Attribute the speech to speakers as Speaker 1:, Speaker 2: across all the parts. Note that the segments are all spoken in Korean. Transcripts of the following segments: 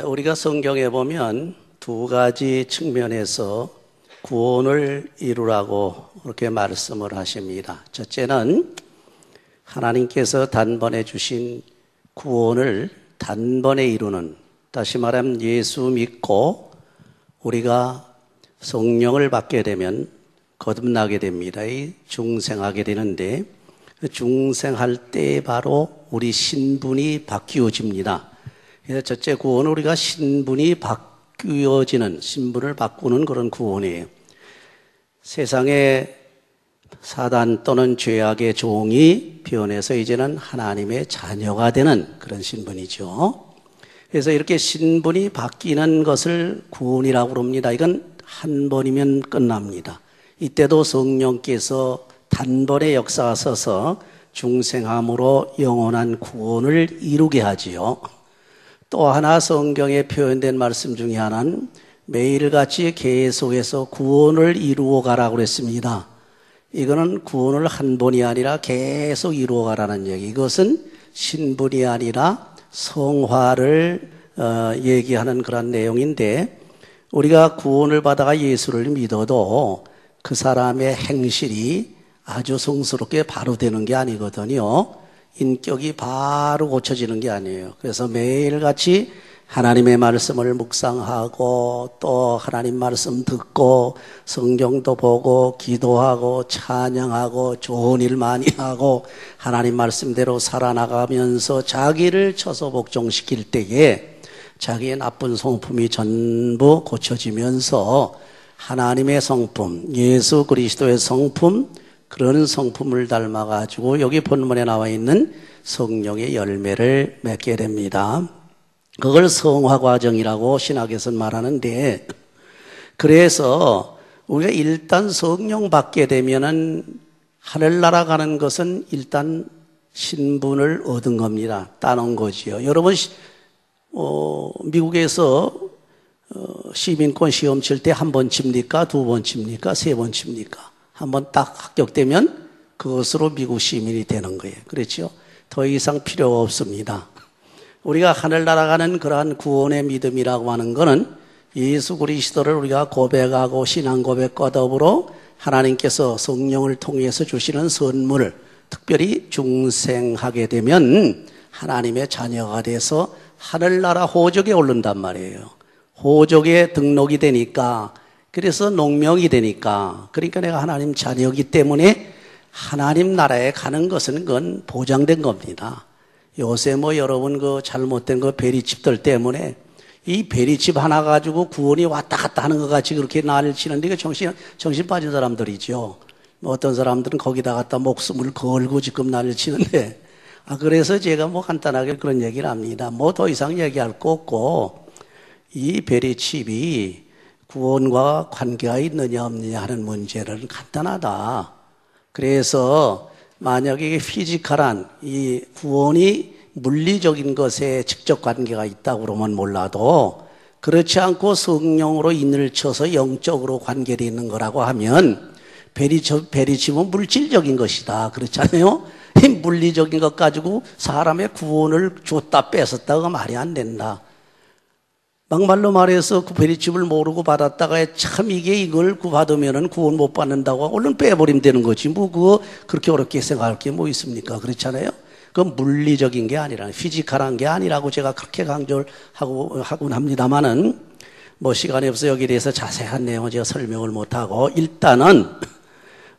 Speaker 1: 우리가 성경에 보면 두 가지 측면에서 구원을 이루라고 그렇게 말씀을 하십니다. 첫째는 하나님께서 단번에 주신 구원을 단번에 이루는, 다시 말하면 예수 믿고 우리가 성령을 받게 되면 거듭나게 됩니다. 중생하게 되는데, 중생할 때 바로 우리 신분이 바뀌어집니다. 그래서 첫째 구원은 우리가 신분이 바뀌어지는, 신분을 바꾸는 그런 구원이에요. 세상에 사단 또는 죄악의 종이 변해서 이제는 하나님의 자녀가 되는 그런 신분이죠. 그래서 이렇게 신분이 바뀌는 것을 구원이라고 부릅니다. 이건 한 번이면 끝납니다. 이때도 성령께서 단번에 역사하셔서 중생함으로 영원한 구원을 이루게 하지요. 또 하나 성경에 표현된 말씀 중에 하나는 매일같이 계속해서 구원을 이루어 가라고 그랬습니다. 이거는 구원을 한 번이 아니라 계속 이루어 가라는 얘기. 이것은 신분이 아니라 성화를 얘기하는 그런 내용인데, 우리가 구원을 받아가 예수를 믿어도 그 사람의 행실이 아주 성스럽게 바로 되는 게 아니거든요. 인격이 바로 고쳐지는 게 아니에요. 그래서 매일같이 하나님의 말씀을 묵상하고 또 하나님 말씀 듣고 성경도 보고 기도하고 찬양하고 좋은 일 많이 하고 하나님 말씀대로 살아나가면서 자기를 쳐서 복종시킬 때에 자기의 나쁜 성품이 전부 고쳐지면서 하나님의 성품, 예수 그리스도의 성품, 그런 성품을 닮아가지고 여기 본문에 나와 있는 성령의 열매를 맺게 됩니다. 그걸 성화 과정이라고 신학에서는 말하는데, 그래서 우리가 일단 성령 받게 되면은 하늘나라 가는 것은 일단 신분을 얻은 겁니다. 따놓은 거지요. 여러분, 미국에서 시민권 시험 칠 때 한 번 칩니까? 두 번 칩니까? 세 번 칩니까? 한번 딱 합격되면 그것으로 미국 시민이 되는 거예요. 그렇죠? 더 이상 필요가 없습니다. 우리가 하늘나라 가는 그러한 구원의 믿음이라고 하는 것은 예수 그리스도를 우리가 고백하고 신앙 고백과 더불어 하나님께서 성령을 통해서 주시는 선물을, 특별히 중생하게 되면 하나님의 자녀가 돼서 하늘나라 호적에 오른단 말이에요. 호적에 등록이 되니까, 그래서 농명이 되니까, 그러니까 내가 하나님 자녀이기 때문에 하나님 나라에 가는 것은 그건 보장된 겁니다. 요새 여러분 그 잘못된 그 베리칩들 때문에 이 베리칩 하나 가지고 구원이 왔다 갔다 하는 것 같이 그렇게 난리를 치는데, 이거 정신 빠진 사람들이죠. 어떤 사람들은 거기다 갖다 목숨을 걸고 지금 난리를 치는데, 그래서 제가 간단하게 그런 얘기를 합니다. 더 이상 얘기할 거 없고, 이 베리칩이 구원과 관계가 있느냐 없느냐 하는 문제는 간단하다. 그래서 만약에 피지컬한 이 구원이 물리적인 것에 직접 관계가 있다고 그러면 몰라도, 그렇지 않고 성령으로 인을 쳐서 영적으로 관계되어 있는 거라고 하면 베리칩은 물질적인 것이다. 그렇잖아요? 이 물리적인 것 가지고 사람의 구원을 줬다 뺏었다가 말이 안 된다. 막말로 말해서 그 베리칩을 모르고 받았다가 참 이걸 받으면은 구원 못 받는다고 얼른 빼버리면 되는 거지. 그거 그렇게 어렵게 생각할 게 뭐 있습니까? 그렇잖아요? 그건 물리적인 게 아니라, 피지컬한 게 아니라고 제가 그렇게 강조를 하곤 합니다만은, 시간이 없어 여기에 대해서 자세한 내용을 제가 설명을 못하고, 일단은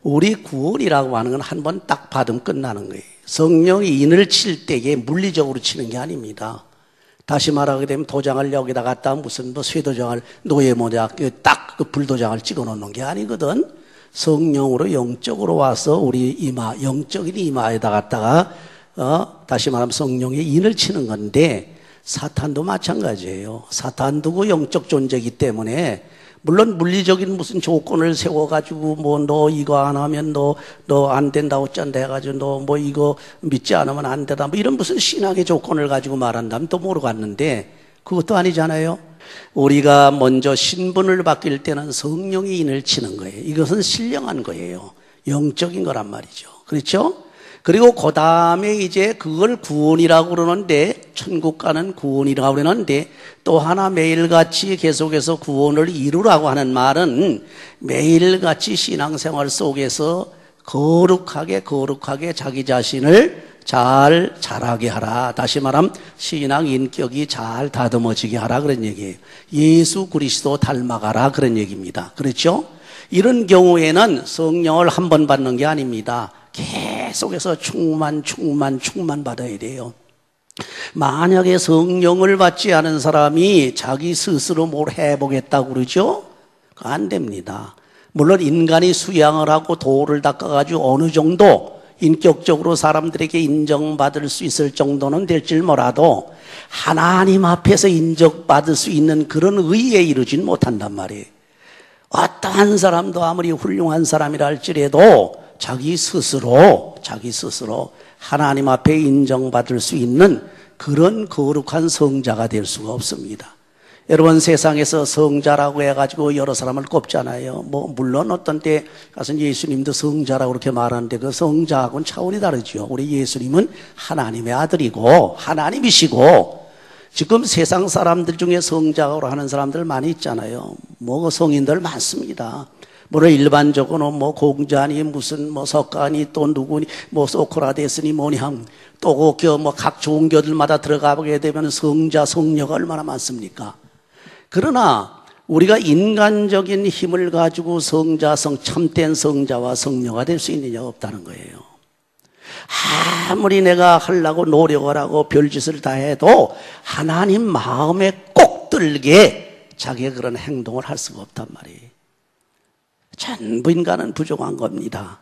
Speaker 1: 우리 구원이라고 하는 건 한 번 딱 받으면 끝나는 거예요. 성령이 인을 칠 때에 물리적으로 치는 게 아닙니다. 다시 말하게 되면 도장을 여기다 갖다 무슨 쇠도장을, 노예모자 딱 그 불도장을 찍어 놓는 게 아니거든. 성령으로 영적으로 와서 우리 영적인 이마에다 갖다가 다시 말하면 성령의 인을 치는 건데, 사탄도 마찬가지예요. 사탄도 그 영적 존재이기 때문에, 물론 물리적인 무슨 조건을 세워가지고 너 이거 안 하면 너 안 된다고 짠다 해가지고 너 이거 믿지 않으면 안 되다 이런 무슨 신학의 조건을 가지고 말한다면 또 모르겠는데, 그것도 아니잖아요. 우리가 먼저 신분을 바뀔 때는 성령이 인을 치는 거예요. 이것은 신령한 거예요. 영적인 거란 말이죠. 그렇죠? 그리고 그 다음에 이제 그걸 구원이라고 그러는데, 천국 가는 구원이라고 그러는데, 또 하나 매일같이 계속해서 구원을 이루라고 하는 말은 매일같이 신앙생활 속에서 거룩하게 자기 자신을 잘 자라게 하라. 다시 말하면 신앙 인격이 잘 다듬어지게 하라 그런 얘기예요. 예수 그리스도 닮아가라 그런 얘기입니다. 그렇죠? 이런 경우에는 성령을 한 번 받는 게 아닙니다. 계속해서 충만 받아야 돼요. 만약에 성령을 받지 않은 사람이 자기 스스로 뭘 해보겠다고 그러죠? 안 됩니다. 물론 인간이 수양을 하고 도를 닦아가지고 어느 정도 인격적으로 사람들에게 인정받을 수 있을 정도는 될지 몰라도 하나님 앞에서 인정받을 수 있는 그런 의에 이르진 못한단 말이에요. 어떠한 사람도 아무리 훌륭한 사람이라 할지라도 자기 스스로 하나님 앞에 인정받을 수 있는 그런 거룩한 성자가 될 수가 없습니다. 여러분, 세상에서 성자라고 해가지고 여러 사람을 꼽잖아요. 물론 어떤 때 가서 예수님도 성자라고 그렇게 말하는데 그 성자하고는 차원이 다르죠. 우리 예수님은 하나님의 아들이고 하나님이시고, 지금 세상 사람들 중에 성자라고 하는 사람들 많이 있잖아요. 성인들 많습니다. 물론 일반적으로 공자니 무슨 석가니 또 누구니 소크라테스니 또 각 종교들마다 들어가 보게 되면 성자 성녀가 얼마나 많습니까? 그러나 우리가 인간적인 힘을 가지고 참된 성자와 성녀가 될 수 있느냐, 없다는 거예요. 아무리 내가 하려고 노력을 하고 별짓을 다 해도 하나님 마음에 꼭 들게 자기가 그런 행동을 할 수가 없단 말이에요. 전부 인간은 부족한 겁니다.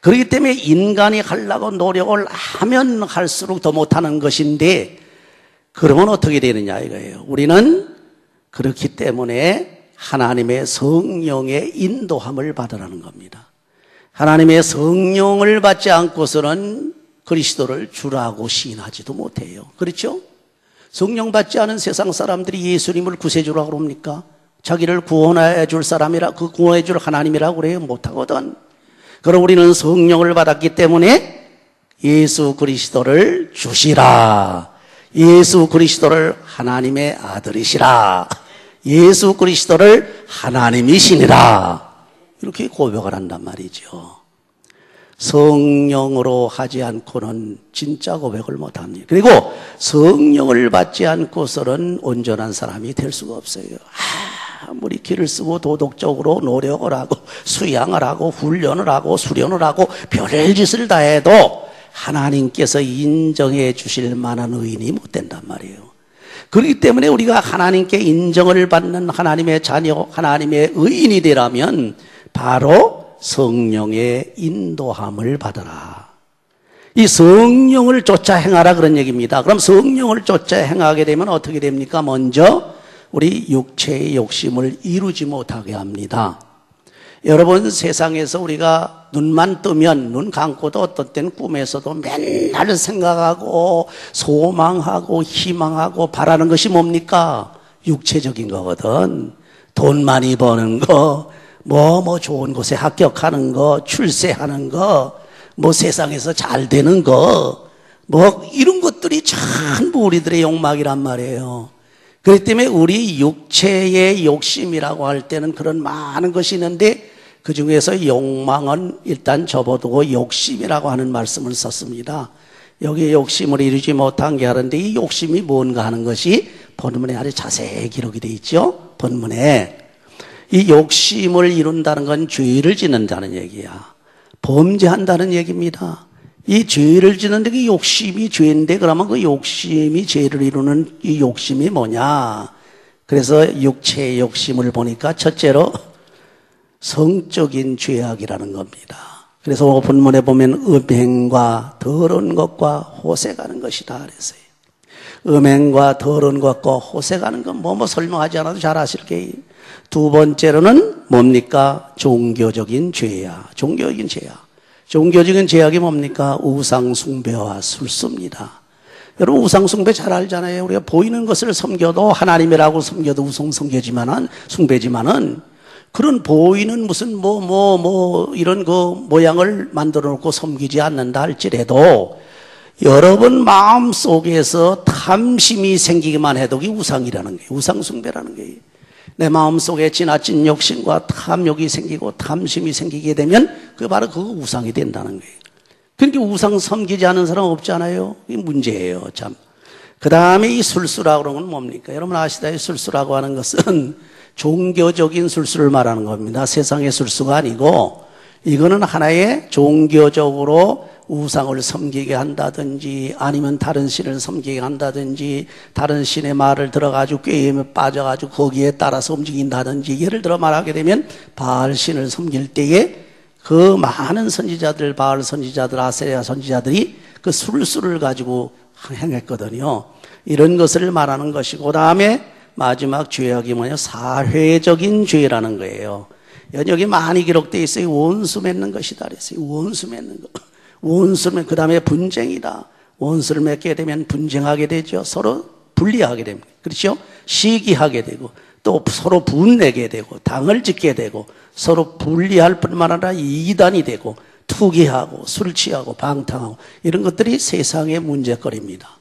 Speaker 1: 그렇기 때문에 인간이 하려고 노력을 하면 할수록 더 못하는 것인데, 그러면 어떻게 되느냐 이거예요. 우리는 그렇기 때문에 하나님의 성령의 인도함을 받으라는 겁니다. 하나님의 성령을 받지 않고서는 그리스도를 주라고 시인하지도 못해요. 그렇죠? 성령 받지 않은 세상 사람들이 예수님을 구세주라고 그럽니까? 자기를 구원해 줄 사람이라, 그 구원해 줄 하나님이라고 그래요? 못하거든. 그럼 우리는 성령을 받았기 때문에 예수 그리스도를 주시라, 예수 그리스도를 하나님의 아들이시라, 예수 그리스도를 하나님이시니라, 이렇게 고백을 한단 말이죠. 성령으로 하지 않고는 진짜 고백을 못합니다. 그리고 성령을 받지 않고서는 온전한 사람이 될 수가 없어요. 아무리 길을 쓰고 도덕적으로 노력을 하고 수양을 하고 훈련을 하고 수련을 하고 별짓을 다 해도 하나님께서 인정해 주실 만한 의인이 못 된단 말이에요. 그렇기 때문에 우리가 하나님께 인정을 받는 하나님의 자녀, 하나님의 의인이 되려면 바로 성령의 인도함을 받아라. 이 성령을 쫓아 행하라 그런 얘기입니다. 그럼 성령을 쫓아 행하게 되면 어떻게 됩니까? 먼저 우리 육체의 욕심을 이루지 못하게 합니다. 여러분, 세상에서 우리가 눈만 뜨면, 눈 감고도 어떤 때는 꿈에서도 맨날 생각하고 소망하고 희망하고 바라는 것이 뭡니까? 육체적인 거거든. 돈 많이 버는 거, 좋은 곳에 합격하는 거, 출세하는 거, 세상에서 잘 되는 거, 이런 것들이 전부 우리들의 욕망이란 말이에요. 그렇기 때문에 우리 육체의 욕심이라고 할 때는 그런 많은 것이 있는데, 그 중에서 욕망은 일단 접어두고 욕심이라고 하는 말씀을 썼습니다. 여기 욕심을 이루지 못한 게 하는데, 이 욕심이 뭔가 하는 것이 본문에 아주 자세히 기록이 되어 있죠. 본문에 이 욕심을 이룬다는 건 죄를 짓는다는 얘기야. 범죄한다는 얘기입니다. 이 죄를 짓는데 그 욕심이 죄인데, 그러면 그 욕심이 죄를 이루는 이 욕심이 뭐냐? 그래서 육체의 욕심을 보니까 첫째로 성적인 죄악이라는 겁니다. 그래서 본문에 보면 음행과 더러운 것과 호색하는 것이다 그랬어요. 음행과 더러운 것과 호색하는 건 설명하지 않아도 잘 아실 거예요. 두 번째로는 뭡니까? 종교적인 죄야. 종교적인 죄악. 종교적인 죄악이 뭡니까? 우상숭배와 술수입니다. 여러분, 우상숭배 잘 알잖아요. 우리가 보이는 것을 섬겨도, 하나님이라고 섬겨도 숭배지만은 그런 보이는 무슨 이런 그 모양을 만들어 놓고 섬기지 않는다 할지라도 여러분 마음 속에서 탐심이 생기기만 해도 그게 우상이라는 거예요. 우상숭배라는 거예요. 내 마음 속에 지나친 욕심과 탐욕이 생기고 탐심이 생기게 되면 그게 바로 그 우상이 된다는 거예요. 그러니까 우상 섬기지 않은 사람 없잖아요. 이게 문제예요, 참. 그 다음에 이 술수라고 그러는 건 뭡니까? 여러분 아시다시피 술수라고 하는 것은 종교적인 술수를 말하는 겁니다. 세상의 술수가 아니고 이거는 하나의 종교적으로 우상을 섬기게 한다든지 아니면 다른 신을 섬기게 한다든지 다른 신의 말을 들어가지고 꾀임에 빠져가지고 거기에 따라서 움직인다든지 예를 들어 말하게 되면 바알 신을 섬길 때에 그 많은 선지자들 바알 선지자들 아세라 선지자들이 그 술수를 가지고 행했거든요. 이런 것을 말하는 것이고 그다음에 마지막 죄악이 뭐냐 사회적인 죄라는 거예요. 여기 많이 기록되어 있어요. 원수 맺는 것이다 그랬어요. 원수 맺는 거. 원수를 그 다음에 분쟁이다. 원수를 맺게 되면 분쟁하게 되죠. 서로 분리하게 됩니다. 그렇죠? 시기하게 되고 또 서로 분내게 되고 당을 짓게 되고 서로 분리할 뿐만 아니라 이단이 되고 투기하고 술 취하고 방탕하고 이런 것들이 세상의 문제거리입니다.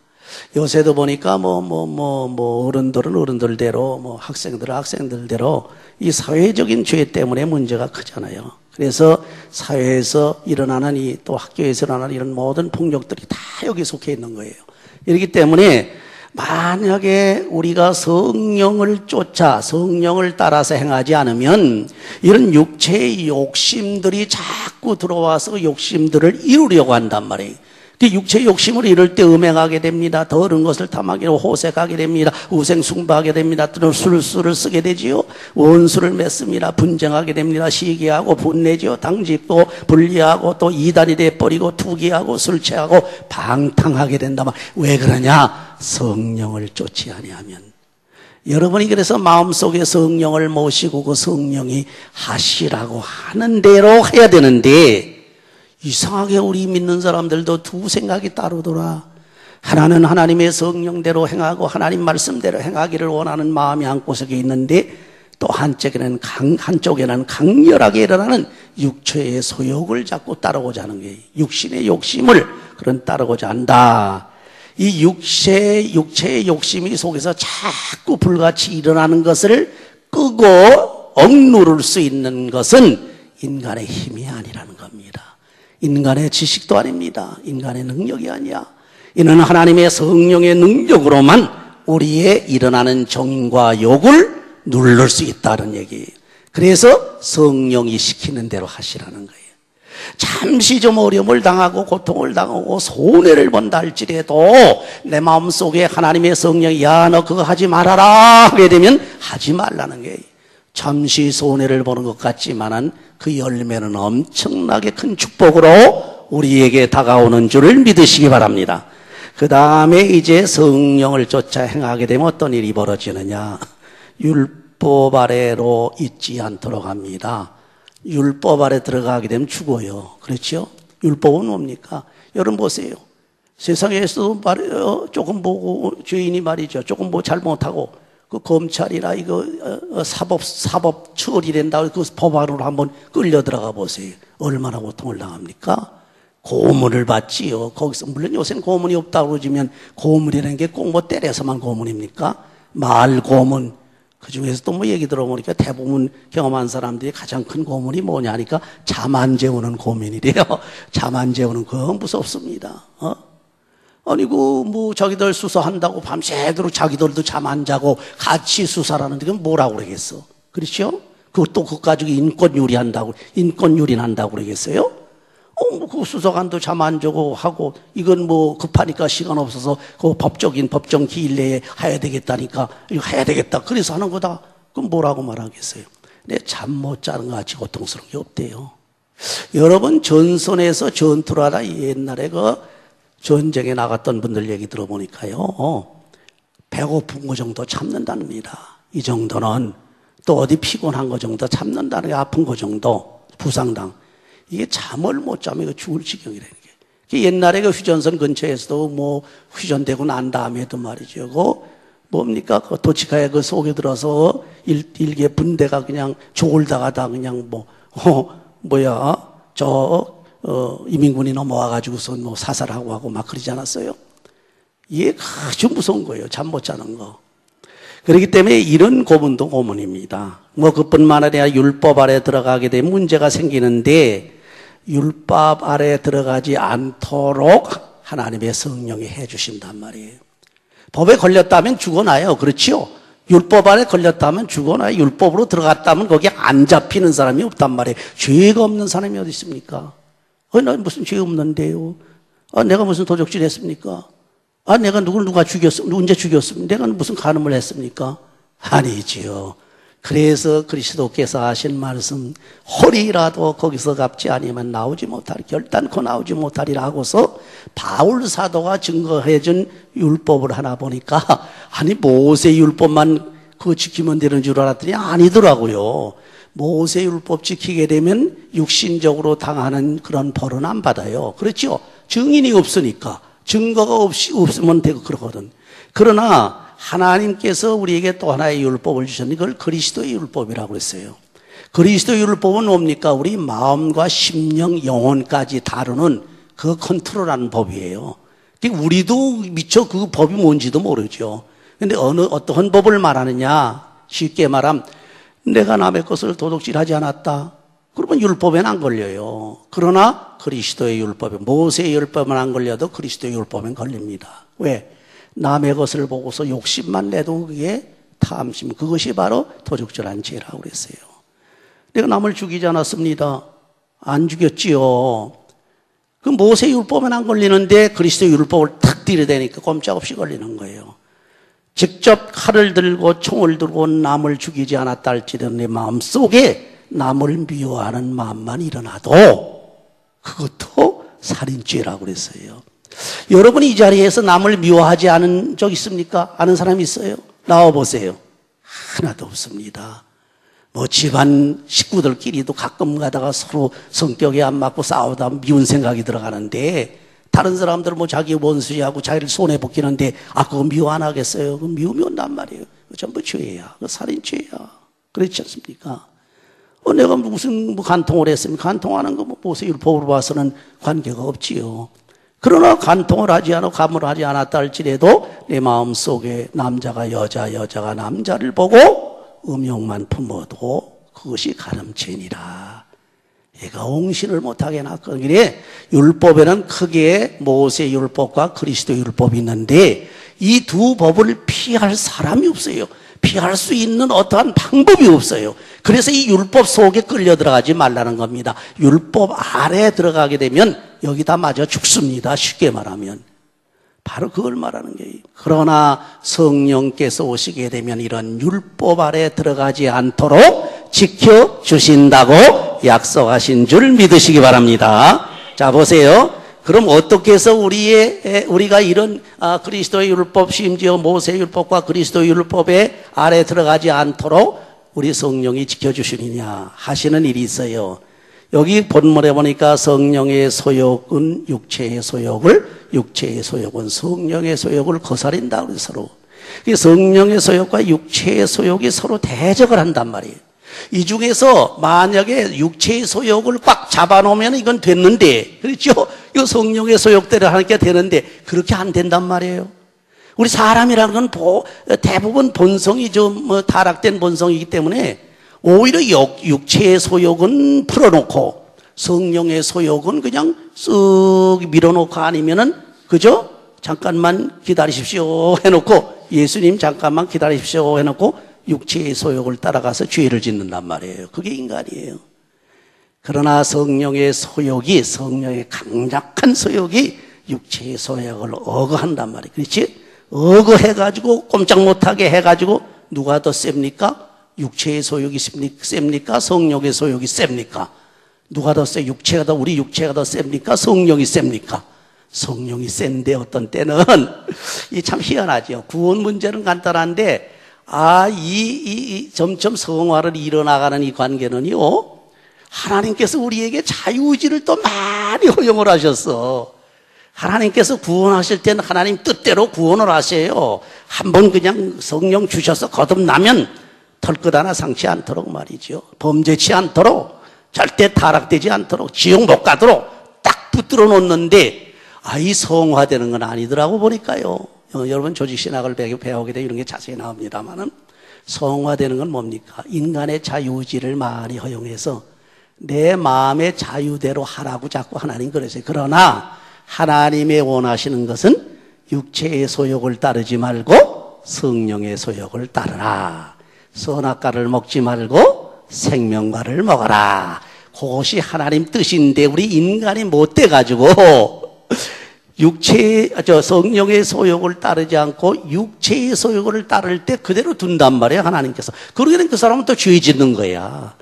Speaker 1: 요새도 보니까 어른들은 어른들대로 학생들은 학생들대로 이 사회적인 죄 때문에 문제가 크잖아요. 그래서 사회에서 일어나는 또 학교에서 일어나는 이런 모든 폭력들이 다 여기 속해 있는 거예요. 이렇기 때문에 만약에 우리가 성령을 쫓아 성령을 따라서 행하지 않으면 이런 육체의 욕심들이 자꾸 들어와서 욕심들을 이루려고 한단 말이에요. 그 육체의 욕심을 이룰 때 음행하게 됩니다. 더러운 것을 탐하게 되고 호색하게 됩니다. 우생숭배하게 됩니다. 또 술수를 쓰게 되지요. 원수를 맺습니다. 분쟁하게 됩니다. 시기하고 분내지요. 당짓고 분리하고 또 이단이 돼버리고 투기하고 술 취하고 방탕하게 된다. 왜 그러냐? 성령을 쫓지 아니하면. 여러분이 그래서 마음속에 성령을 모시고 그 성령이 하시라고 하는 대로 해야 되는데 이상하게 우리 믿는 사람들도 두 생각이 따르더라. 하나는 하나님의 성령대로 행하고 하나님 말씀대로 행하기를 원하는 마음이 한구석에 있는데 또 한쪽에는 강렬하게 일어나는 육체의 소욕을 자꾸 따르고자 하는 거예요. 육신의 욕심을 따르고자 한다. 이 육체의 욕심이 속에서 자꾸 불같이 일어나는 것을 끄고 억누를 수 있는 것은 인간의 힘이 아니라는 겁니다. 인간의 지식도 아닙니다. 인간의 능력이 아니야. 이는 하나님의 성령의 능력으로만 우리의 일어나는 정인과 욕을 누를 수 있다는 얘기예요. 그래서 성령이 시키는 대로 하시라는 거예요. 잠시 좀 어려움을 당하고 고통을 당하고 손해를 본다 할지라도 내 마음속에 하나님의 성령이 야 너 그거 하지 말아라 하게 되면 하지 말라는 거예요. 잠시 손해를 보는 것 같지만은 그 열매는 엄청나게 큰 축복으로 우리에게 다가오는 줄을 믿으시기 바랍니다. 그 다음에 이제 성령을 쫓아 행하게 되면 어떤 일이 벌어지느냐? 율법 아래로 있지 않도록 합니다. 율법 아래 들어가게 되면 죽어요. 그렇죠? 율법은 뭡니까? 여러분 보세요. 세상에서도 조금 보고 죄인이 말이죠. 조금 잘못하고 그 검찰이나 이거 사법 처리된다고 그 법안으로 한번 끌려 들어가 보세요. 얼마나 고통을 당합니까? 고문을 받지요. 거기서 물론 요새는 고문이 없다고 그러지만 고문이라는 게 꼭 때려서만 고문입니까? 말 고문. 그 중에서 또 얘기 들어보니까 대부분 경험한 사람들이 가장 큰 고문이 뭐냐 하니까 잠 안 재우는 고문이래요. 잠 안 재우는 거 무섭습니다. 아니 자기들 수사한다고 밤새도록 자기들도 잠 안 자고 같이 수사를 하는데 그건 뭐라고 그러겠어? 그렇죠? 그것도 그거 가지고 인권유린한다고 그러겠어요? 그 수사관도 잠 안 자고 하고 이건 급하니까 시간 없어서 그 법정 기일 내에 해야 되겠다니까 이거 해야 되겠다 그래서 하는 거다. 그럼 뭐라고 말하겠어요? 내 잠 못 자는 것 같이 고통스러운 게 없대요. 여러분 전선에서 전투를 하다 옛날에 전쟁에 나갔던 분들 얘기 들어보니까요. 배고픈 거 정도 참는답니다. 이 정도는 또 어디 피곤한 거 정도 참는다는 게 아픈 거 정도 부상당. 이게 잠을 못 자면 죽을 지경이라는 게. 옛날에 휴전선 근처에서도 휴전되고 난 다음에도 말이죠. 뭡니까? 그 도치카의 그 속에 들어서 일개 분대가 그냥 졸다가 다 그냥 이민군이 넘어와가지고서 뭐 사살하고 하고 막 그러지 않았어요? 이게 아주 무서운 거예요. 잠 못 자는 거. 그렇기 때문에 이런 고문도 고문입니다. 뭐 그뿐만 아니라 율법 아래 들어가게 되면 문제가 생기는데 율법 아래 들어가지 않도록 하나님의 성령이 해주신단 말이에요. 법에 걸렸다면 죽어나요. 그렇지요? 율법 안에 걸렸다면 죽어나요. 율법으로 들어갔다면 거기에 안 잡히는 사람이 없단 말이에요. 죄가 없는 사람이 어디 있습니까? 나 무슨 죄 없는데요? 내가 무슨 도적질 했습니까? 내가 누가 언제 죽였습니까? 내가 무슨 간음을 했습니까? 아니지요. 그래서 그리스도께서 하신 말씀, 허리라도 거기서 갚지 아니면 나오지 못하리, 결단코 나오지 못하리라 하고서 바울 사도가 증거해준 율법을 하나 보니까, 모세 율법만 그거 지키면 되는 줄 알았더니 아니더라고요. 모세 율법 지키게 되면 육신적으로 당하는 그런 벌은 안 받아요. 그렇죠? 증인이 없으니까. 증거가 없으면 되고 그러거든. 그러나 하나님께서 우리에게 또 하나의 율법을 주셨는데 그걸 그리스도의 율법이라고 그랬어요. 그리스도의 율법은 뭡니까? 우리 마음과 심령, 영혼까지 다루는 그 컨트롤하는 법이에요. 우리도 미처 그 법이 뭔지도 모르죠. 근데 어떠한 법을 말하느냐? 쉽게 말하면 내가 남의 것을 도둑질하지 않았다. 그러면 율법에는 안 걸려요. 그러나 그리스도의 율법에, 모세의 율법은 안 걸려도 그리스도의 율법엔 걸립니다. 왜? 남의 것을 보고서 욕심만 내도 그게 탐심, 그것이 바로 도둑질한 죄라고 그랬어요. 내가 남을 죽이지 않았습니다. 안 죽였지요. 그 모세 율법은 안 걸리는데 그리스도 율법을 탁 들이대니까 꼼짝없이 걸리는 거예요. 직접 칼을 들고 총을 들고 남을 죽이지 않았다 할지라도 내 마음속에 남을 미워하는 마음만 일어나도 그것도 살인죄라고 그랬어요. 여러분이 이 자리에서 남을 미워하지 않은 적 있습니까? 아는 사람 있어요? 나와보세요. 하나도 없습니다. 집안 식구들끼리도 가끔 가다가 서로 성격이 안 맞고 싸우다 미운 생각이 들어가는데 다른 사람들은 자기 원수하고 자기를 손해보기는데 그거 미워 안 하겠어요? 그거 미우면 온단 말이에요. 그거 전부 죄야. 그거 살인죄야. 그렇지 않습니까? 내가 무슨 간통을 했습니까? 간통하는 거 모세 율법으로 봐서는 관계가 없지요. 그러나 간통을 하지 않고 가물을 하지 않았다 할지라도 내 마음속에 남자가 여자가 남자를 보고 음욕만 품어도 그것이 간음죄니라. 얘가 옹신을 못하게 해놨거든요. 그래 율법에는 크게 모세 율법과 그리스도 율법이 있는데 이 두 법을 피할 사람이 없어요. 피할 수 있는 어떠한 방법이 없어요. 그래서 이 율법 속에 끌려 들어가지 말라는 겁니다. 율법 아래에 들어가게 되면 여기다 맞아 죽습니다. 쉽게 말하면. 바로 그걸 말하는 거예요. 그러나 성령께서 오시게 되면 이런 율법 아래에 들어가지 않도록 지켜주신다고 약속하신 줄 믿으시기 바랍니다. 자, 보세요. 그럼 어떻게 해서 우리가 이런 그리스도의 율법, 심지어 모세의 율법과 그리스도의 율법에 아래 들어가지 않도록 우리 성령이 지켜주시느냐 하시는 일이 있어요. 여기 본문에 보니까 성령의 소욕은 육체의 소욕은 성령의 소욕을 거스린다. 서로. 성령의 소욕과 육체의 소욕이 서로 대적을 한단 말이에요. 이 중에서 만약에 육체의 소욕을 꽉 잡아놓으면 이건 됐는데, 그렇죠? 이거 성령의 소욕대로 하니까 되는데, 그렇게 안 된단 말이에요. 우리 사람이라는 건 대부분 본성이 타락된 본성이기 때문에 오히려 육체의 소욕은 풀어놓고 성령의 소욕은 그냥 쓱 밀어놓고 아니면은, 그죠? 잠깐만 기다리십시오 해놓고, 예수님 잠깐만 기다리십시오 해놓고 육체의 소욕을 따라가서 죄를 짓는단 말이에요. 그게 인간이에요. 그러나 성령의 강력한 소욕이 육체의 소욕을 억어한단 말이에요. 그렇지? 억어해가지고 꼼짝 못하게 해가지고 누가 더 셉니까? 육체의 소욕이 셉니까? 성령의 소욕이 셉니까? 누가 더 세? 우리 육체가 더 셉니까? 성령이 셉니까? 성령이 센데 어떤 때는 이 참 희한하죠. 구원 문제는 간단한데 점점 성화를 이뤄나가는 이 관계는요, 하나님께서 우리에게 자유의지를 또 많이 허용을 하셨어. 하나님께서 구원하실 때는 하나님 뜻대로 구원을 하세요. 한번 그냥 성령 주셔서 거듭나면 털끝 하나 상치 않도록 말이죠. 범죄치 않도록, 절대 타락되지 않도록, 지옥 못 가도록 딱 붙들어 놓는데, 이 성화되는 건 아니더라고 보니까요. 여러분 조직신학을 배우게 되면 이런 게 자세히 나옵니다만은, 성화되는 건 뭡니까? 인간의 자유의지를 많이 허용해서 내 마음의 자유대로 하라고 자꾸 하나님 그러세요. 그러나 하나님의 원하시는 것은 육체의 소욕을 따르지 말고 성령의 소욕을 따르라. 선악과를 먹지 말고 생명과를 먹어라. 그것이 하나님 뜻인데 우리 인간이 못돼 가지고 성령의 소욕을 따르지 않고 육체의 소욕을 따를 때 그대로 둔단 말이에요, 하나님께서. 그러기는 그 사람은 또 죄 짓는 거야.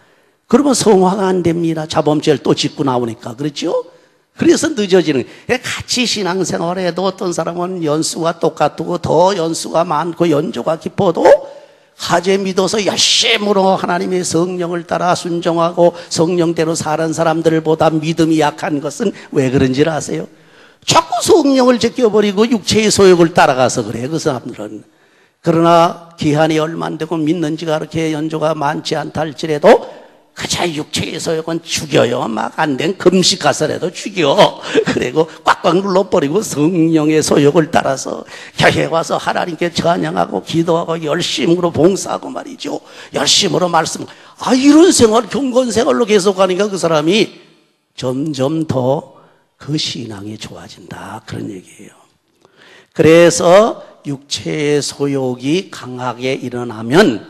Speaker 1: 그러면 성화가 안 됩니다. 자범죄를 또 짓고 나오니까. 그렇죠? 그래서 늦어지는 거예요. 같이 신앙생활을 해도 어떤 사람은 연수가 똑같고 더 연수가 많고 연조가 깊어도 하제 믿어서 열심으로 하나님의 성령을 따라 순종하고 성령대로 사는 사람들보다 믿음이 약한 것은 왜 그런지 아세요? 자꾸 성령을 제껴버리고 육체의 소욕을 따라가서 그래, 그 사람들은. 그러나 기한이 얼마 안 되고 믿는 지가 그렇게 연조가 많지 않다 할지라도 그저 육체의 소욕은 죽여요. 막 안 된 금식 가서라도 죽여. 그리고 꽉꽉 눌러버리고 성령의 소욕을 따라서 교회에 와서 하나님께 찬양하고 기도하고 열심으로 봉사하고 말이죠. 열심으로 말씀. 이런 생활, 경건 생활로 계속 가니까 그 사람이 점점 더 그 신앙이 좋아진다. 그런 얘기예요. 그래서 육체의 소욕이 강하게 일어나면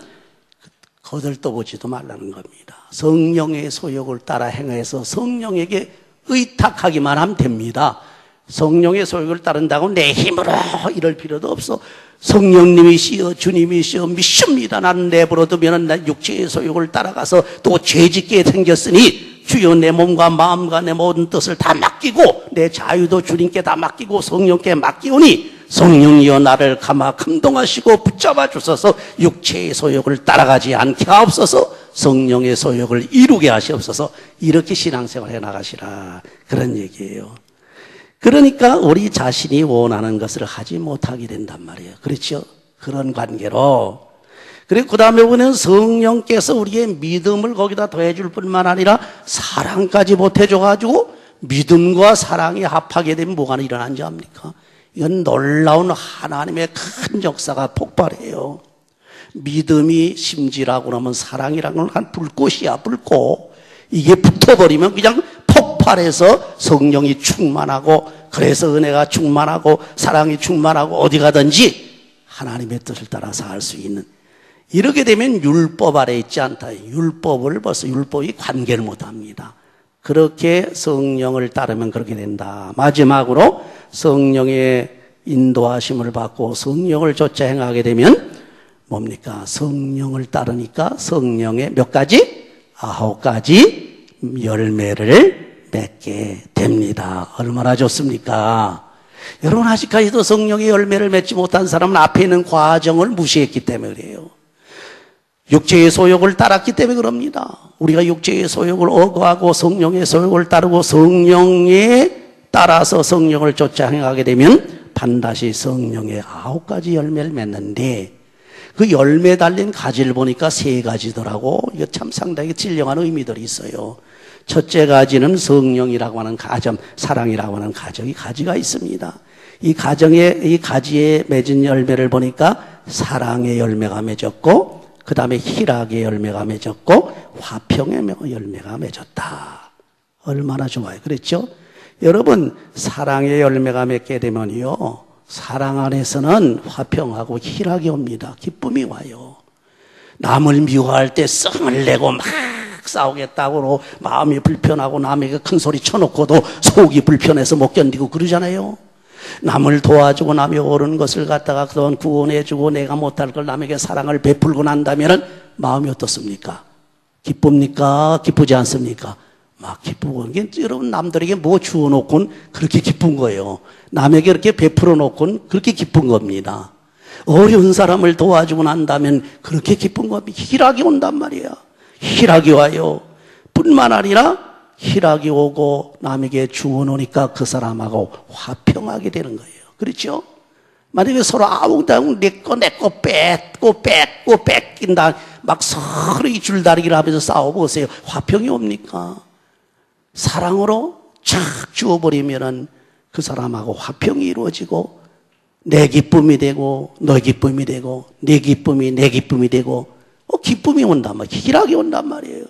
Speaker 1: 거들떠보지도 말라는 겁니다. 성령의 소욕을 따라 행해서 성령에게 의탁하기만 하면 됩니다. 성령의 소욕을 따른다고 내 힘으로 이럴 필요도 없어. 성령님이시여 주님이시여 믿습니다. 나는 내버려두면 난 육체의 소욕을 따라가서 또 죄짓게 생겼으니 주여 내 몸과 마음과 내 모든 뜻을 다 맡기고 내 자유도 주님께 다 맡기고 성령께 맡기오니 성령이여 나를 감동하시고 붙잡아 주소서. 육체의 소욕을 따라가지 않게 하옵소서. 성령의 소욕을 이루게 하시옵소서. 이렇게 신앙생활 해나가시라, 그런 얘기예요. 그러니까 우리 자신이 원하는 것을 하지 못하게 된단 말이에요. 그렇죠? 그런 관계로. 그리고 그 다음에 보면 성령께서 우리의 믿음을 거기다 더해줄 뿐만 아니라 사랑까지 보태줘가지고 믿음과 사랑이 합하게 되면 뭐가 일어난지 압니까? 이건 놀라운 하나님의 큰 역사가 폭발해요. 믿음이 심지라고 그러면 사랑이라는 건 한 불꽃이야, 불꽃. 이게 붙어버리면 그냥 폭발해서 성령이 충만하고, 그래서 은혜가 충만하고 사랑이 충만하고 어디 가든지 하나님의 뜻을 따라서 할 수 있는. 이렇게 되면 율법 아래 있지 않다. 율법을 벌써 율법이 관계를 못합니다. 그렇게 성령을 따르면 그렇게 된다. 마지막으로 성령의 인도하심을 받고 성령을 쫓아 행하게 되면 뭡니까? 성령을 따르니까 성령의 몇 가지? 9가지 열매를 맺게 됩니다. 얼마나 좋습니까? 여러분, 아직까지도 성령의 열매를 맺지 못한 사람은 앞에 있는 과정을 무시했기 때문에 그래요. 육체의 소욕을 따랐기 때문에 그럽니다. 우리가 육체의 소욕을 억구하고 성령의 소욕을 따르고 성령에 따라서 성령을 쫓아 행하게 되면 반드시 성령의 9가지 열매를 맺는데, 그 열매 달린 가지를 보니까 3가지더라고. 이거 참 상당히 진정한 의미들이 있어요. 첫째 가지는 성령이라고 하는 가정, 사랑이라고 하는 가지가 있습니다. 이 가지에 맺은 열매를 보니까 사랑의 열매가 맺었고, 그 다음에 희락의 열매가 맺었고, 화평의 열매가 맺었다. 얼마나 좋아요. 그렇죠? 여러분, 사랑의 열매가 맺게 되면요, 사랑 안에서는 화평하고 희락이 옵니다. 기쁨이 와요. 남을 미워할 때 성을 내고 막 싸우겠다고 마음이 불편하고 남에게 큰 소리 쳐놓고도 속이 불편해서 못 견디고 그러잖아요. 남을 도와주고 남이 옳은 것을 갖다가 그동안 구원해주고 내가 못할 걸 남에게 사랑을 베풀고 난다면 마음이 어떻습니까? 기쁩니까? 기쁘지 않습니까? 막 기쁘고. 여러분, 남들에게 뭐 주워놓고는 그렇게 기쁜 거예요. 남에게 이렇게 베풀어 놓고는 그렇게 기쁜 겁니다. 어려운 사람을 도와주고 난다면 그렇게 기쁜 겁니다. 희락이 온단 말이야. 희락이 와요. 뿐만 아니라 희락이 오고 남에게 주어놓으니까 그 사람하고 화평하게 되는 거예요. 그렇죠? 만약에 서로 아웅다웅 내꺼 뺏긴다 막 서로 이 줄다리기를 하면서 싸워보세요. 화평이 옵니까? 사랑으로 착 주어버리면은 그 사람하고 화평이 이루어지고 내 기쁨이 되고 너 기쁨이 되고 내 기쁨이 내 기쁨이 되고 기쁨이 온단 말이에요. 희락이 온단 말이에요.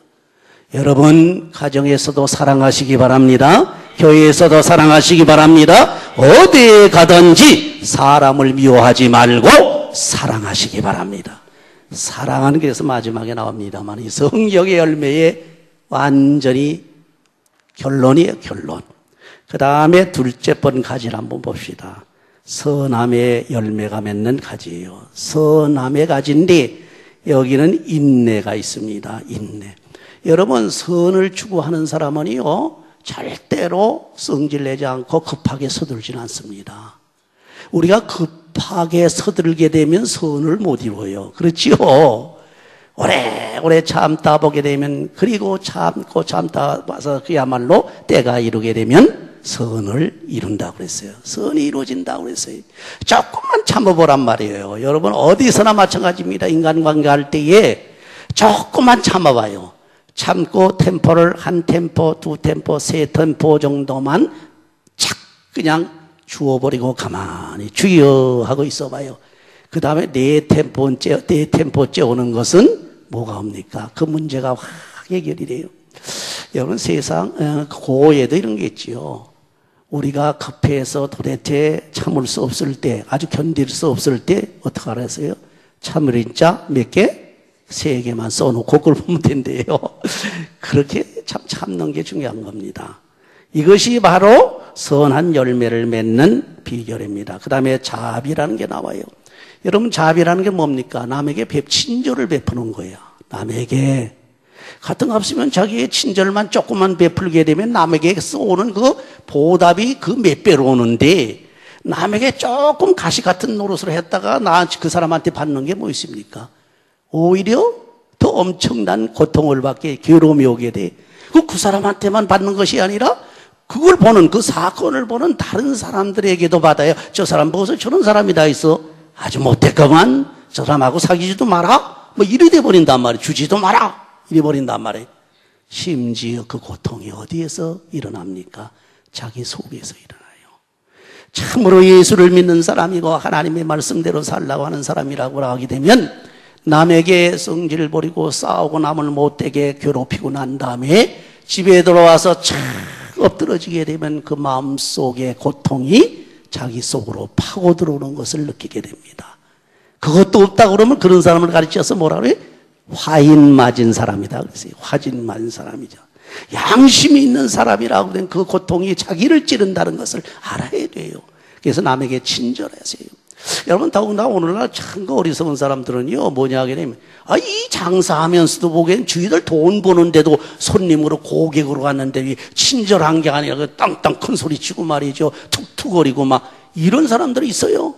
Speaker 1: 여러분 가정에서도 사랑하시기 바랍니다. 교회에서도 사랑하시기 바랍니다. 어디에 가든지 사람을 미워하지 말고 사랑하시기 바랍니다. 사랑하는 게 그래서 마지막에 나옵니다만 이 성경의 열매의 완전히 결론이에요. 결론. 그 다음에 둘째 번 가지를 한번 봅시다. 선함의 열매가 맺는 가지예요. 선함의 가지인데 여기는 인내가 있습니다. 인내. 여러분 선을 추구하는 사람은요 절대로 성질내지 않고 급하게 서두르지는 않습니다. 우리가 급하게 서두르게 되면 선을 못 이루어요. 그렇지요? 오래 참다 보게 되면 그리고 참고 참다 와서 그야말로 때가 이루게 되면 선을 이룬다고 그랬어요. 선이 이루어진다고 그랬어요. 조금만 참아보란 말이에요. 여러분 어디서나 마찬가지입니다. 인간관계 할 때에 조금만 참아봐요. 참고 템포를 한 템포, 두 템포, 세 템포 정도만 착 그냥 주워버리고 가만히 주여 하고 있어봐요. 그 다음에 네 템포째 오는 것은 뭐가 옵니까? 그 문제가 확 해결이 돼요. 여러분 세상 고에도 이런 게 있지요. 우리가 급해서 도대체 참을 수 없을 때, 아주 견딜 수 없을 때 어떻게 알았어요? 참을인자 몇 개? 3개만 써놓고 그걸 보면 된대요. 그렇게 참는 게 중요한 겁니다. 이것이 바로 선한 열매를 맺는 비결입니다. 그 다음에 자비라는 게 나와요. 여러분 자비라는 게 뭡니까? 남에게 친절을 베푸는 거예요. 남에게 같은 값이면 자기의 친절만 조금만 베풀게 되면 남에게 쏘는 그 보답이 그 몇 배로 오는데 남에게 조금 가시 같은 노릇을 했다가 그 사람한테 받는 게 뭐 있습니까? 오히려 더 엄청난 고통을 받게 괴로움이 오게 돼. 그 사람한테만 받는 것이 아니라 그걸 보는 그 사건을 보는 다른 사람들에게도 받아요. 저 사람 보고서 저런 사람이 다 있어. 아주 못됐구만. 저 사람하고 사귀지도 마라. 뭐 이래 돼 버린단 말이에요. 주지도 마라. 이래 버린단 말이에요. 심지어 그 고통이 어디에서 일어납니까? 자기 속에서 일어나요. 참으로 예수를 믿는 사람이고 하나님의 말씀대로 살라고 하는 사람이라고 하게 되면 남에게 성질을 부리고 싸우고 남을 못되게 괴롭히고 난 다음에 집에 들어와서 착 엎드러지게 되면 그 마음속의 고통이 자기 속으로 파고 들어오는 것을 느끼게 됩니다. 그것도 없다 그러면 그런 사람을 가르쳐서 뭐라 그래? 화인 맞은 사람이다 그랬어요. 화진 맞은 사람이죠. 양심이 있는 사람이라고 된 그 고통이 자기를 찌른다는 것을 알아야 돼요. 그래서 남에게 친절하세요. 여러분 더군다나 오늘날 참 어리석은 사람들은요 뭐냐 하게 되면 이 장사하면서도 보기엔 주위들 돈 버는데도 손님으로 고객으로 갔는데 친절한 게 아니라 그 땅땅 큰 소리 치고 말이죠. 툭툭거리고 막 이런 사람들이 있어요.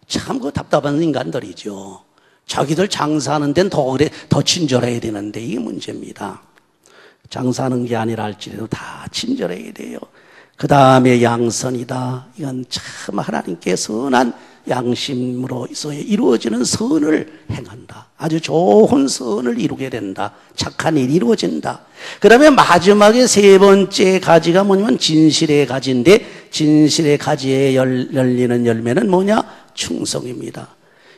Speaker 1: 참 그 답답한 인간들이죠. 자기들 장사하는 데는 더 친절해야 되는데 이게 문제입니다. 장사하는 게 아니라 할지라도 다 친절해야 돼요. 그 다음에 양선이다. 이건 참 하나님께 선한 양심으로서 이루어지는 선을 행한다. 아주 좋은 선을 이루게 된다. 착한 일이 이루어진다. 그 다음에 마지막에 세 번째 가지가 뭐냐면 진실의 가지인데 진실의 가지에 열리는 열매는 뭐냐? 충성입니다.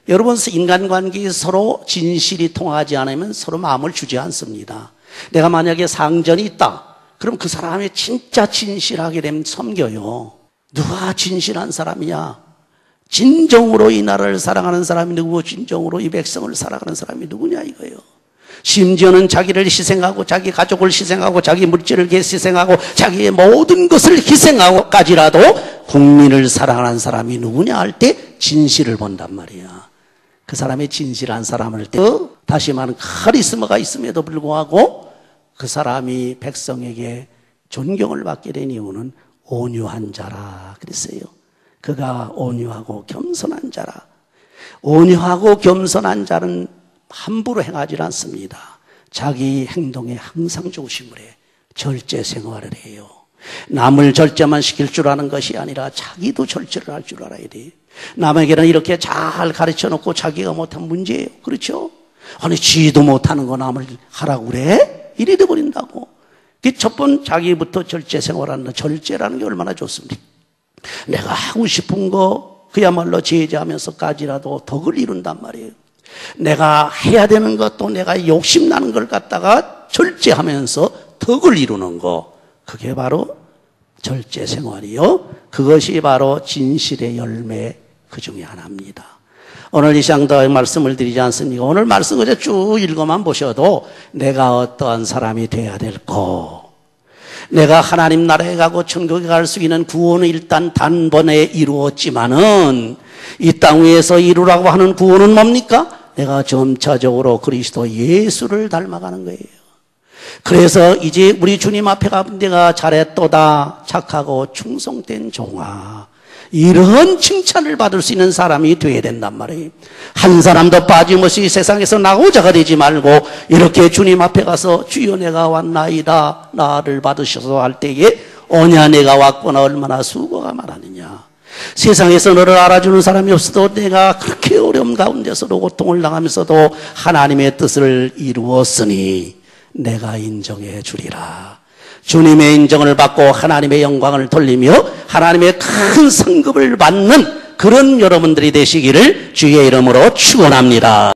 Speaker 1: 여러분 인간관계에 서로 진실이 통하지 않으면 서로 마음을 주지 않습니다. 내가 만약에 상전이 있다. 그럼 그 사람이 진짜 진실하게 되면 섬겨요. 누가 진실한 사람이냐? 진정으로 이 나라를 사랑하는 사람이 누구고 진정으로 이 백성을 사랑하는 사람이 누구냐 이거예요. 심지어는 자기를 희생하고 자기 가족을 희생하고 자기 물질을 희생하고 자기의 모든 것을 희생하고까지라도 국민을 사랑하는 사람이 누구냐 할 때 진실을 본단 말이야. 그 사람의 진실한 사람을 할 때 다시 말하면 카리스마가 있음에도 불구하고 그 사람이 백성에게 존경을 받게 된 이유는 온유한 자라 그랬어요. 그가 온유하고 겸손한 자라. 온유하고 겸손한 자는 함부로 행하지 않습니다. 자기 행동에 항상 조심을 해. 절제 생활을 해요. 남을 절제만 시킬 줄 아는 것이 아니라 자기도 절제를 할 줄 알아야 돼요. 남에게는 이렇게 잘 가르쳐 놓고 자기가 못한 문제예요. 그렇죠? 아니 지도 못하는 거 남을 하라고 그래? 이래 돼버린다고. 첫 번 자기부터 절제 생활하는 절제라는 게 얼마나 좋습니까? 내가 하고 싶은 거 그야말로 제재하면서까지라도 덕을 이룬단 말이에요. 내가 해야 되는 것도 내가 욕심나는 걸 갖다가 절제하면서 덕을 이루는 거, 그게 바로 절제 생활이요. 그것이 바로 진실의 열매 그 중에 하나입니다. 오늘 이 시간도 말씀을 드리지 않습니까? 오늘 말씀 그저 쭉 읽어만 보셔도 내가 어떠한 사람이 돼야 될까? 내가 하나님 나라에 가고 천국에 갈 수 있는 구원은 일단 단번에 이루었지만은 이 땅 위에서 이루라고 하는 구원은 뭡니까? 내가 점차적으로 그리스도 예수를 닮아가는 거예요. 그래서 이제 우리 주님 앞에 가면 내가 잘했도다, 착하고 충성된 종아, 이런 칭찬을 받을 수 있는 사람이 되어야 된단 말이에요. 한 사람도 빠짐없이 세상에서 나고자가 되지 말고 이렇게 주님 앞에 가서 주여 내가 왔나이다, 나를 받으셔서 할 때에 오냐 내가 왔구나, 얼마나 수고가 많았느냐. 세상에서 너를 알아주는 사람이 없어도 내가 그렇게 어려움 가운데서도 고통을 당하면서도 하나님의 뜻을 이루었으니 내가 인정해 주리라. 주님의 인정을 받고 하나님의 영광을 돌리며 하나님의 큰 상급을 받는 그런 여러분들이 되시기를 주의 이름으로 축원합니다.